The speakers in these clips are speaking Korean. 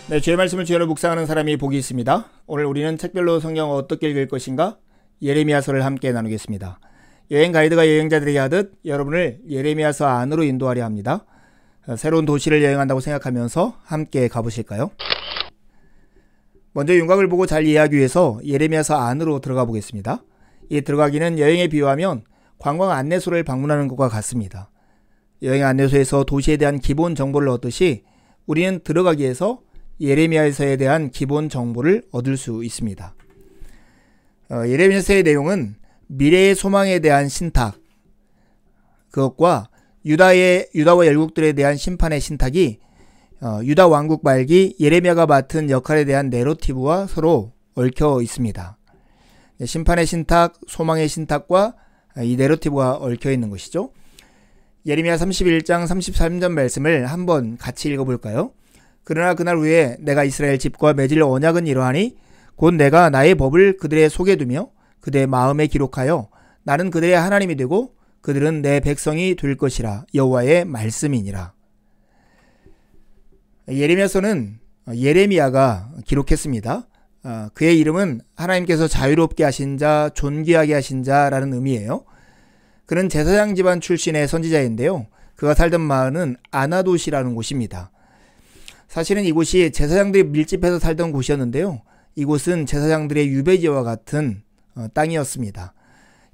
네, 주의 말씀을 주야로 묵상하는 사람이 복이 있습니다. 오늘 우리는 책별로 성경을 어떻게 읽을 것인가? 예레미야서를 함께 나누겠습니다. 여행 가이드가 여행자들에게 하듯 여러분을 예레미야서 안으로 인도하려 합니다. 새로운 도시를 여행한다고 생각하면서 함께 가보실까요? 먼저 윤곽을 보고 잘 이해하기 위해서 예레미야서 안으로 들어가 보겠습니다. 이 들어가기는 여행에 비유하면 관광 안내소를 방문하는 것과 같습니다. 여행 안내소에서 도시에 대한 기본 정보를 얻듯이 우리는 들어가기에서 예레미야서에 대한 기본 정보를 얻을 수 있습니다. 예레미야서의 내용은 미래의 소망에 대한 신탁, 그것과 유다와 열국들에 대한 심판의 신탁이 유다 왕국 말기 예레미야가 맡은 역할에 대한 내러티브와 서로 얽혀 있습니다. 심판의 신탁, 소망의 신탁과 이 내러티브가 얽혀 있는 것이죠. 예레미야 31장 33절 말씀을 한번 같이 읽어볼까요? 그러나 그날 후에 내가 이스라엘 집과 맺을 언약은 이러하니 곧 내가 나의 법을 그들의 속에 두며 그들의 마음에 기록하여 나는 그들의 하나님이 되고 그들은 내 백성이 될 것이라 여호와의 말씀이니라. 예레미야서는 예레미야가 기록했습니다. 그의 이름은 하나님께서 자유롭게 하신 자, 존귀하게 하신 자라는 의미예요. 그는 제사장 집안 출신의 선지자인데요. 그가 살던 마을은 아나돗이라는 곳입니다. 사실은 이곳이 제사장들이 밀집해서 살던 곳이었는데요. 이곳은 제사장들의 유배지와 같은 땅이었습니다.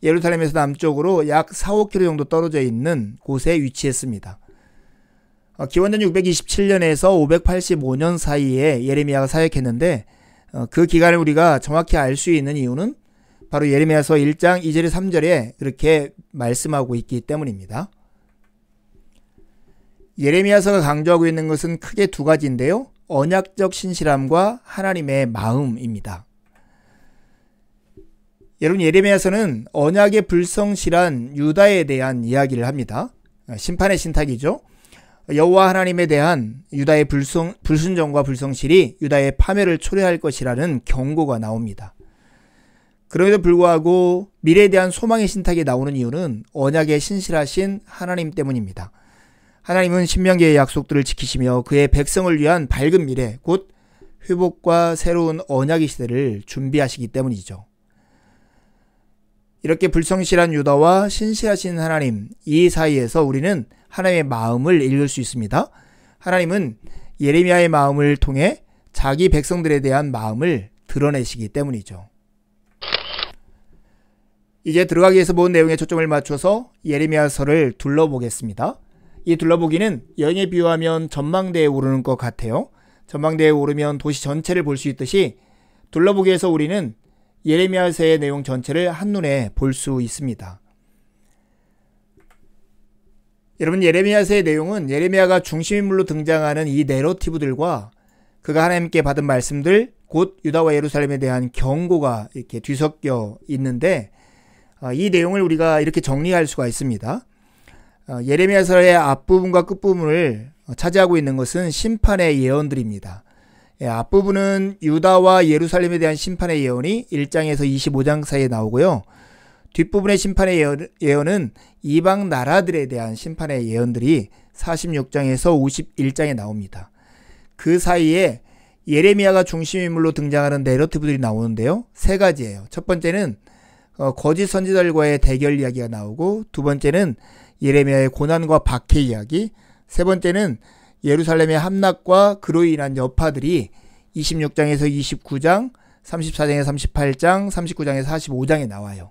예루살렘에서 남쪽으로 약 4-5km 정도 떨어져 있는 곳에 위치했습니다. 기원전 627년에서 585년 사이에 예레미야가 사역했는데 그 기간을 우리가 정확히 알 수 있는 이유는 바로 예레미야서 1장 2절에 3절에 그렇게 말씀하고 있기 때문입니다. 예레미야서가 강조하고 있는 것은 크게 두 가지인데요. 언약적 신실함과 하나님의 마음입니다. 여러분, 예레미야서는 언약의 불성실한 유다에 대한 이야기를 합니다. 심판의 신탁이죠. 여호와 하나님에 대한 유다의 불순종과 불성실이 유다의 파멸을 초래할 것이라는 경고가 나옵니다. 그럼에도 불구하고 미래에 대한 소망의 신탁이 나오는 이유는 언약에 신실하신 하나님 때문입니다. 하나님은 신명기의 약속들을 지키시며 그의 백성을 위한 밝은 미래, 곧 회복과 새로운 언약의 시대를 준비하시기 때문이죠. 이렇게 불성실한 유다와 신실하신 하나님, 이 사이에서 우리는 하나님의 마음을 읽을 수 있습니다. 하나님은 예레미야의 마음을 통해 자기 백성들에 대한 마음을 드러내시기 때문이죠. 이제 들어가기 위해서 본 내용에 초점을 맞춰서 예레미야서를 둘러보겠습니다. 이 둘러보기는 여행에 비유하면 전망대에 오르는 것 같아요. 전망대에 오르면 도시 전체를 볼 수 있듯이 둘러보기에서 우리는 예레미야서의 내용 전체를 한눈에 볼 수 있습니다. 여러분, 예레미야서의 내용은 예레미야가 중심인물로 등장하는 이 내러티브들과 그가 하나님께 받은 말씀들, 곧 유다와 예루살렘에 대한 경고가 이렇게 뒤섞여 있는데 이 내용을 우리가 이렇게 정리할 수가 있습니다. 예레미야서의 앞부분과 끝부분을 차지하고 있는 것은 심판의 예언들입니다. 앞부분은 유다와 예루살렘에 대한 심판의 예언이 1장에서 25장 사이에 나오고요. 뒷부분의 심판의 예언은 이방 나라들에 대한 심판의 예언들이 46장에서 51장에 나옵니다. 그 사이에 예레미야가 중심인물로 등장하는 내러티브들이 나오는데요. 세 가지예요. 첫 번째는 거짓 선지자들과의 대결 이야기가 나오고, 두 번째는 예레미야의 고난과 박해 이야기, 세 번째는 예루살렘의 함락과 그로 인한 여파들이 26장에서 29장, 34장에서 38장, 39장에서 45장에 나와요.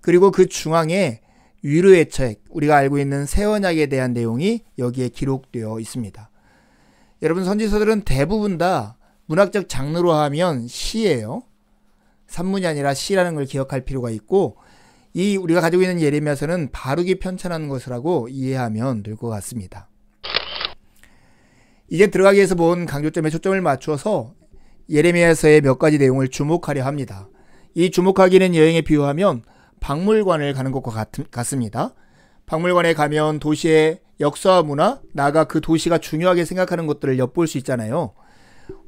그리고 그 중앙에 위로의 책, 우리가 알고 있는 새 언약에 대한 내용이 여기에 기록되어 있습니다. 여러분, 선지서들은 대부분 다 문학적 장르로 하면 시예요. 산문이 아니라 시라는 걸 기억할 필요가 있고, 이 우리가 가지고 있는 예레미야서는 바르게 편찬한 것이라고 이해하면 될 것 같습니다. 이제 들어가기 위해서 본 강조점에 초점을 맞춰서 예레미야서의 몇 가지 내용을 주목하려 합니다. 이 주목하기는 여행에 비유하면 박물관을 가는 것과 같습니다. 박물관에 가면 도시의 역사와 문화, 나아가 그 도시가 중요하게 생각하는 것들을 엿볼 수 있잖아요.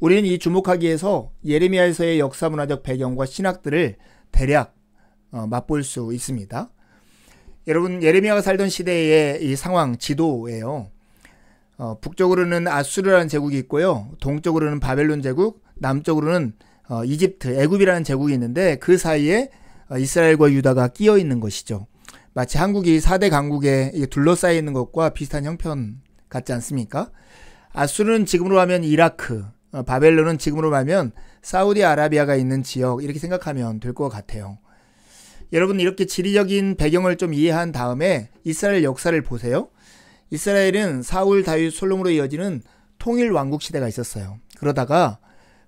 우리는 이 주목하기에서 예레미야에서의 역사문화적 배경과 신학들을 대략 맛볼 수 있습니다. 여러분, 예레미야가 살던 시대의 이 상황 지도예요. 북쪽으로는 아수르라는 제국이 있고요. 동쪽으로는 바벨론 제국, 남쪽으로는 이집트, 애굽이라는 제국이 있는데 그 사이에 이스라엘과 유다가 끼어 있는 것이죠. 마치 한국이 4대 강국에 둘러싸여 있는 것과 비슷한 형편 같지 않습니까? 아수르는 지금으로 하면 이라크, 바벨론은 지금으로 하면 사우디아라비아가 있는 지역, 이렇게 생각하면 될 것 같아요. 여러분, 이렇게 지리적인 배경을 좀 이해한 다음에 이스라엘 역사를 보세요. 이스라엘은 사울, 다윗, 솔로몬으로 이어지는 통일 왕국 시대가 있었어요. 그러다가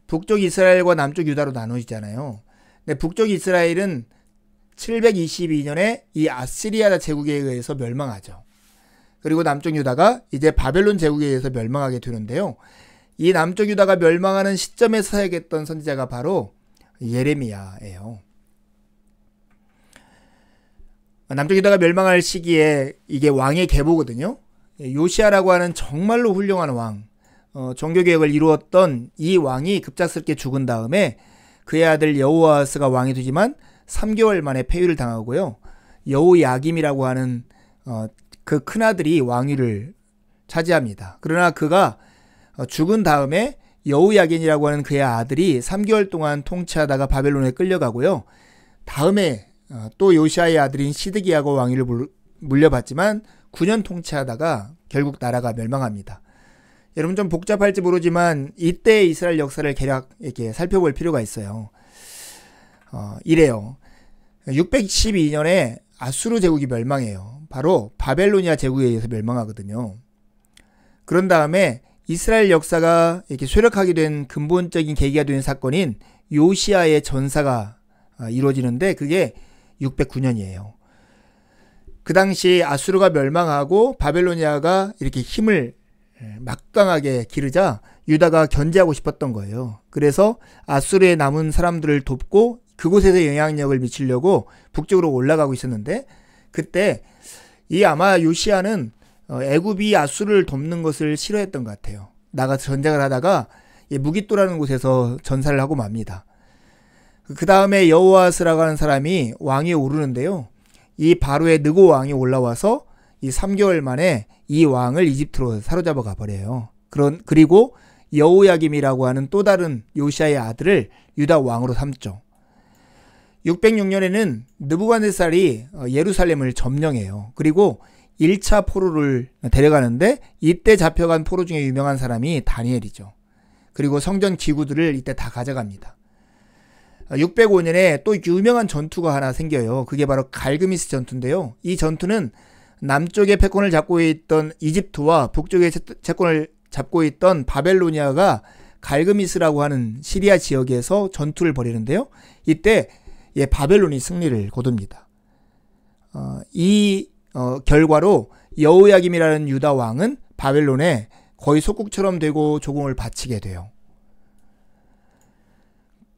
북쪽 이스라엘과 남쪽 유다로 나눠지잖아요. 근데 북쪽 이스라엘은 722년에 이 아시리아 제국에 의해서 멸망하죠. 그리고 남쪽 유다가 이제 바벨론 제국에 의해서 멸망하게 되는데요. 이 남쪽 유다가 멸망하는 시점에서 사역했던 선지자가 바로 예레미야예요. 남쪽 유다가 멸망할 시기에 이게 왕의 계보거든요. 요시아라고 하는 정말로 훌륭한 왕, 종교개혁을 이루었던 이 왕이 급작스럽게 죽은 다음에 그의 아들 여호아스가 왕이 되지만 3개월 만에 폐위를 당하고요. 여호야김이라고 하는 그 큰아들이 왕위를 차지합니다. 그러나 그가 죽은 다음에 여호야긴이라고 하는 그의 아들이 3개월 동안 통치하다가 바벨론에 끌려가고요. 다음에 또 요시아의 아들인 시드기야가 왕위를 물려받지만 9년 통치하다가 결국 나라가 멸망합니다. 여러분, 좀 복잡할지 모르지만 이때의 이스라엘 역사를 대략 이렇게 살펴볼 필요가 있어요. 이래요. 612년에 아수르 제국이 멸망해요. 바로 바벨로니아 제국에 의해서 멸망하거든요. 그런 다음에 이스라엘 역사가 이렇게 쇠락하게 된 근본적인 계기가 되는 사건인 요시아의 전사가 이루어지는데 그게 609년이에요. 그 당시 아수르가 멸망하고 바벨로니아가 이렇게 힘을 막강하게 기르자 유다가 견제하고 싶었던 거예요. 그래서 아수르에 남은 사람들을 돕고 그곳에서 영향력을 미치려고 북쪽으로 올라가고 있었는데 그때 이 아마 요시아는 애굽이 아수르를 돕는 것을 싫어했던 것 같아요. 나가서 전쟁을 하다가 무깃도라는 곳에서 전사를 하고 맙니다. 그 다음에 여호아스라고 하는 사람이 왕위에 오르는데요. 이 바로의 느고 왕이 올라와서 이 3개월 만에 이 왕을 이집트로 사로잡아 가버려요. 그리고 여호야김이라고 하는 또 다른 요시아의 아들을 유다 왕으로 삼죠. 606년에는 느부갓네살이 예루살렘을 점령해요. 그리고 1차 포로를 데려가는데 이때 잡혀간 포로 중에 유명한 사람이 다니엘이죠. 그리고 성전 기구들을 이때 다 가져갑니다. 605년에 또 유명한 전투가 하나 생겨요. 그게 바로 갈그미스 전투인데요. 이 전투는 남쪽의 패권을 잡고 있던 이집트와 북쪽의 채권을 잡고 있던 바벨로니아가 갈그미스라고 하는 시리아 지역에서 전투를 벌이는데요. 이때 바벨론이 승리를 거둡니다. 이 결과로 여호야김이라는 유다 왕은 바벨론에 거의 속국처럼 되고 조공을 바치게 돼요.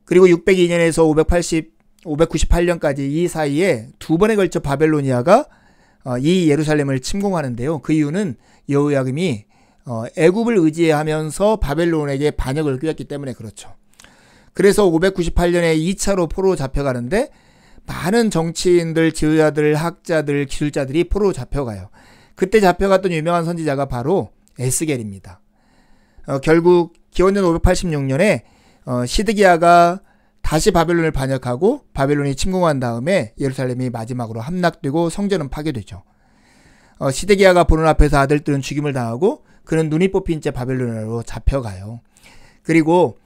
그리고 602년에서 598년까지 이 사이에 두 번에 걸쳐 바벨로니아가 이 예루살렘을 침공하는데요. 그 이유는 여호야김이 애굽을 의지하면서 바벨론에게 반역을 꾀했기 때문에 그렇죠. 그래서 598년에 2차로 포로로 잡혀가는데 많은 정치인들, 지도자들, 학자들, 기술자들이 포로로 잡혀가요. 그때 잡혀갔던 유명한 선지자가 바로 에스겔입니다. 결국 기원전 586년에 시드기야가 다시 바벨론을 반역하고 바벨론이 침공한 다음에 예루살렘이 마지막으로 함락되고 성전은 파괴되죠. 시드기야가 보는 앞에서 아들들은 죽임을 당하고 그는 눈이 뽑힌 채 바벨론으로 잡혀가요. 그리고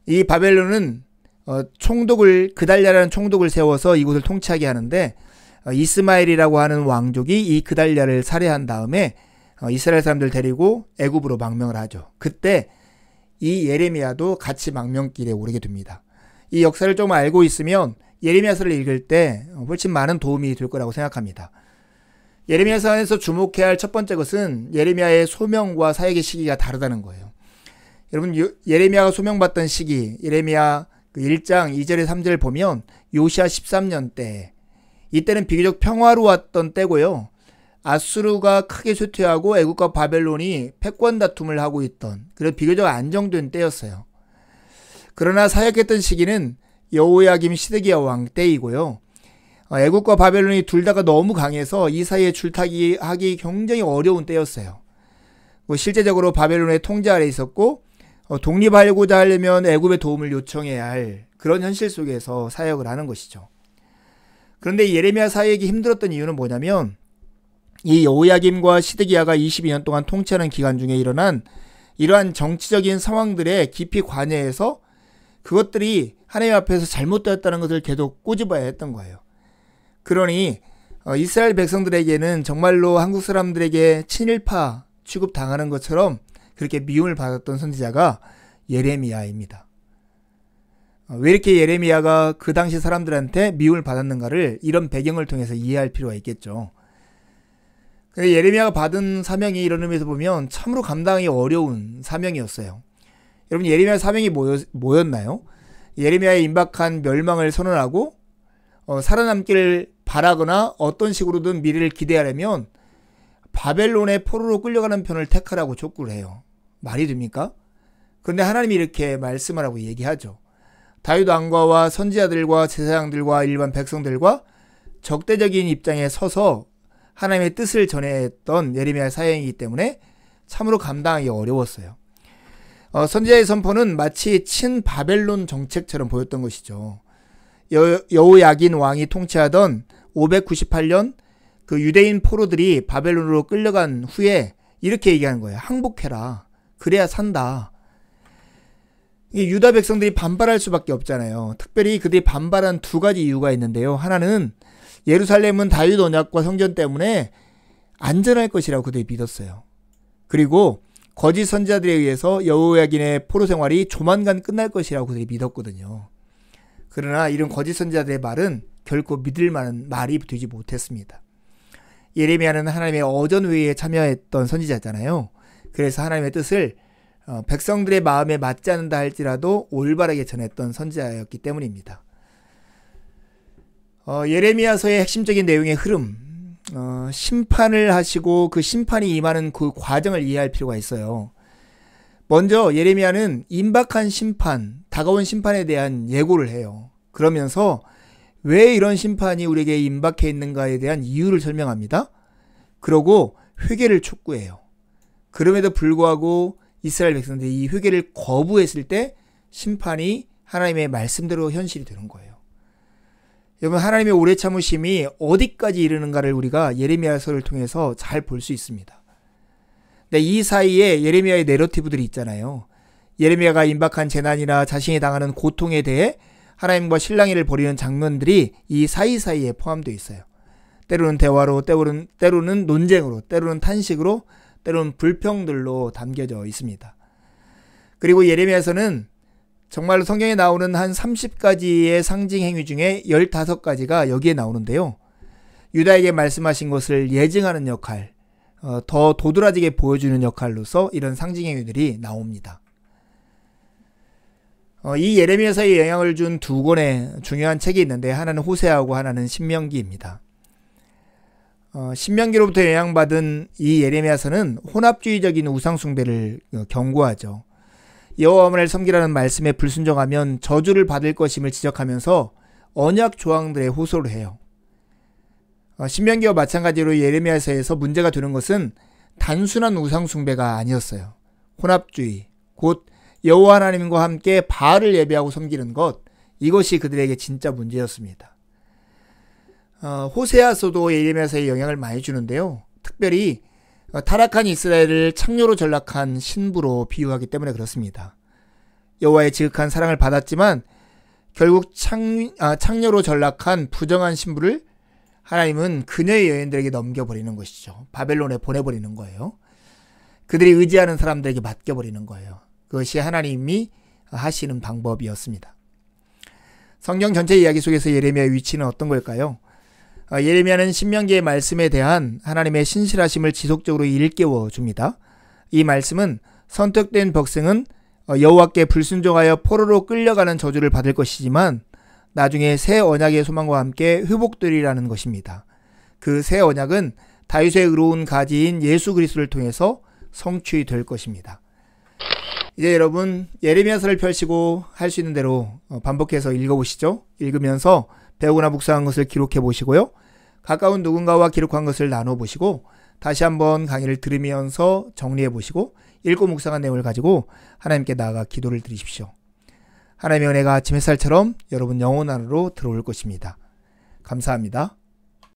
이 바벨론은 그달랴라는 총독을 세워서 이곳을 통치하게 하는데 이스마엘이라고 하는 왕족이 이 그달랴를 살해한 다음에 이스라엘 사람들 데리고 애굽으로 망명을 하죠. 그때 이 예레미야도 같이 망명길에 오르게 됩니다. 이 역사를 좀 알고 있으면 예레미야서를 읽을 때 훨씬 많은 도움이 될 거라고 생각합니다. 예레미야서에서 주목해야 할 첫 번째 것은 예레미야의 소명과 사역의 시기가 다르다는 거예요. 여러분, 예레미야가 소명받던 시기, 예레미야 1장 2절에 3절 보면 요시아 13년 때, 이때는 비교적 평화로웠던 때고요. 아수르가 크게 쇠퇴하고 애국과 바벨론이 패권 다툼을 하고 있던, 그래서 비교적 안정된 때였어요. 그러나 사역했던 시기는 여호야김 시드기야 왕 때이고요. 애국과 바벨론이 둘 다가 너무 강해서 이 사이에 줄타기하기 굉장히 어려운 때였어요. 실제적으로 바벨론의 통제 아래 있었고 독립하고자 하려면 애굽의 도움을 요청해야 할 그런 현실 속에서 사역을 하는 것이죠. 그런데 예레미야 사역이 힘들었던 이유는 뭐냐면 이 여호야김과 시드기야가 22년 동안 통치하는 기간 중에 일어난 이러한 정치적인 상황들에 깊이 관여해서 그것들이 하나님 앞에서 잘못되었다는 것을 계속 꼬집어야 했던 거예요. 그러니 이스라엘 백성들에게는 정말로 한국 사람들에게 친일파 취급당하는 것처럼 그렇게 미움을 받았던 선지자가 예레미야입니다. 왜 이렇게 예레미야가 그 당시 사람들한테 미움을 받았는가를 이런 배경을 통해서 이해할 필요가 있겠죠. 예레미야가 받은 사명이 이런 의미에서 보면 참으로 감당하기 어려운 사명이었어요. 여러분, 예레미야 사명이 뭐였나요? 예레미야의 임박한 멸망을 선언하고 살아남기를 바라거나 어떤 식으로든 미래를 기대하려면 바벨론의 포로로 끌려가는 편을 택하라고 촉구를 해요. 말이 됩니까? 그런데 하나님이 이렇게 말씀을 하고 얘기하죠. 다윗 왕과와 선지자들과 제사장들과 일반 백성들과 적대적인 입장에 서서 하나님의 뜻을 전했던 예레미야의 사역이기 때문에 참으로 감당하기 어려웠어요. 선지자의 선포는 마치 친바벨론 정책처럼 보였던 것이죠. 여호야긴 왕이 통치하던 598년 그 유대인 포로들이 바벨론으로 끌려간 후에 이렇게 얘기하는 거예요. 항복해라. 그래야 산다. 유다 백성들이 반발할 수밖에 없잖아요. 특별히 그들이 반발한 두 가지 이유가 있는데요. 하나는 예루살렘은 다윗 언약과 성전 때문에 안전할 것이라고 그들이 믿었어요. 그리고 거짓 선지자들에 의해서 여호야긴의 포로 생활이 조만간 끝날 것이라고 그들이 믿었거든요. 그러나 이런 거짓 선지자들의 말은 결코 믿을 만한 말이 되지 못했습니다. 예레미야는 하나님의 어전회의에 참여했던 선지자잖아요. 그래서 하나님의 뜻을 백성들의 마음에 맞지 않는다 할지라도 올바르게 전했던 선지자였기 때문입니다. 예레미야서의 핵심적인 내용의 흐름, 심판을 하시고 그 심판이 임하는 그 과정을 이해할 필요가 있어요. 먼저 예레미야는 임박한 심판, 다가온 심판에 대한 예고를 해요. 그러면서 왜 이런 심판이 우리에게 임박해 있는가에 대한 이유를 설명합니다. 그러고 회개를 촉구해요. 그럼에도 불구하고 이스라엘 백성들이 이 회개를 거부했을 때 심판이 하나님의 말씀대로 현실이 되는 거예요. 여러분, 하나님의 오래 참으심이 어디까지 이르는가를 우리가 예레미야서를 통해서 잘 볼 수 있습니다. 근데 이 사이에 예레미야의 내러티브들이 있잖아요. 예레미야가 임박한 재난이나 자신이 당하는 고통에 대해 하나님과 실랑이를 벌이는 장면들이 이 사이사이에 포함되어 있어요. 때로는 대화로, 때로는 논쟁으로, 때로는 탄식으로, 때로는 불평들로 담겨져 있습니다. 그리고 예레미야서는 정말로 성경에 나오는 한 30가지의 상징 행위 중에 15가지가 여기에 나오는데요. 유다에게 말씀하신 것을 예증하는 역할, 더 도드라지게 보여주는 역할로서 이런 상징 행위들이 나옵니다. 이 예레미야서에 영향을 준 두 권의 중요한 책이 있는데 하나는 호세아하고 하나는 신명기입니다. 신명기로부터 영향받은 이 예레미야서는 혼합주의적인 우상숭배를 경고하죠. 여호와만을 섬기라는 말씀에 불순종하면 저주를 받을 것임을 지적하면서 언약 조항들에 호소를 해요. 신명기와 마찬가지로 예레미야서에서 문제가 되는 것은 단순한 우상숭배가 아니었어요. 혼합주의, 곧 여호와 하나님과 함께 바알을 예배하고 섬기는 것, 이것이 그들에게 진짜 문제였습니다. 호세아서도 예레미야서에 영향을 많이 주는데요. 특별히 타락한 이스라엘을 창녀로 전락한 신부로 비유하기 때문에 그렇습니다. 여호와의 지극한 사랑을 받았지만 결국 창녀로 전락한 부정한 신부를 하나님은 그녀의 여인들에게 넘겨버리는 것이죠. 바벨론에 보내버리는 거예요. 그들이 의지하는 사람들에게 맡겨버리는 거예요. 그것이 하나님이 하시는 방법이었습니다. 성경 전체 이야기 속에서 예레미야의 위치는 어떤 걸까요? 예레미야는 신명기의 말씀에 대한 하나님의 신실하심을 지속적으로 일깨워 줍니다. 이 말씀은 선택된 백성은 여호와께 불순종하여 포로로 끌려가는 저주를 받을 것이지만 나중에 새 언약의 소망과 함께 회복되리라는 것입니다. 그 새 언약은 다윗의 의로운 가지인 예수 그리스도를 통해서 성취될 것입니다. 이제 여러분 예레미야서를 펼치고 할 수 있는 대로 반복해서 읽어보시죠. 읽으면서 배우거나 묵상한 것을 기록해 보시고요. 가까운 누군가와 기록한 것을 나눠보시고 다시 한번 강의를 들으면서 정리해 보시고 읽고 묵상한 내용을 가지고 하나님께 나아가 기도를 드리십시오. 하나님의 은혜가 아침 햇살처럼 여러분 영혼 안으로 들어올 것입니다. 감사합니다.